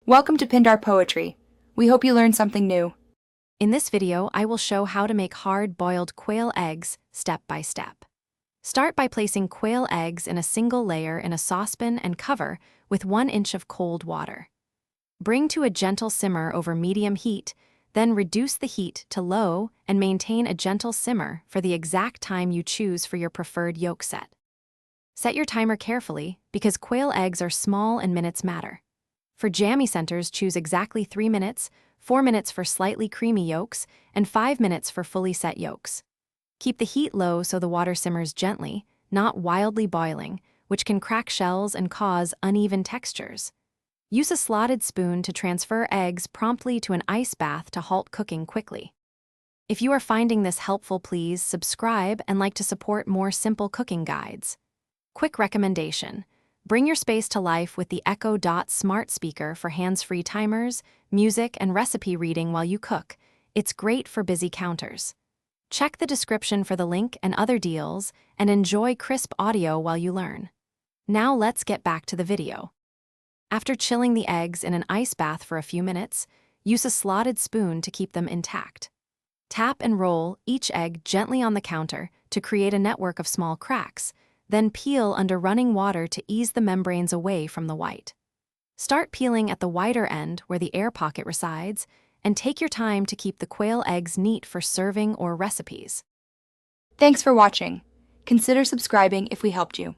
Welcome to Pindar Poetry. We hope you learned something new. In this video, I will show how to make hard-boiled quail eggs step by step. Start by placing quail eggs in a single layer in a saucepan and cover with 1 inch of cold water. Bring to a gentle simmer over medium heat, then reduce the heat to low and maintain a gentle simmer for the exact time you choose for your preferred yolk set. Set your timer carefully because quail eggs are small and minutes matter. For jammy centers, choose exactly 3 minutes, 4 minutes for slightly creamy yolks, and 5 minutes for fully set yolks. Keep the heat low so the water simmers gently, not wildly boiling, which can crack shells and cause uneven textures. Use a slotted spoon to transfer eggs promptly to an ice bath to halt cooking quickly. If you are finding this helpful, please subscribe and like to support more simple cooking guides. Quick recommendation: bring your space to life with the Echo Dot smart speaker for hands-free timers, music, and recipe reading while you cook. It's great for busy counters. Check the description for the link and other deals, and enjoy crisp audio while you learn. Now let's get back to the video. After chilling the eggs in an ice bath for a few minutes, use a slotted spoon to keep them intact. Tap and roll each egg gently on the counter to create a network of small cracks, then peel under running water to ease the membranes away from the white. Start peeling at the wider end where the air pocket resides, and take your time to keep the quail eggs neat for serving or recipes. Thanks for watching. Consider subscribing if we helped you.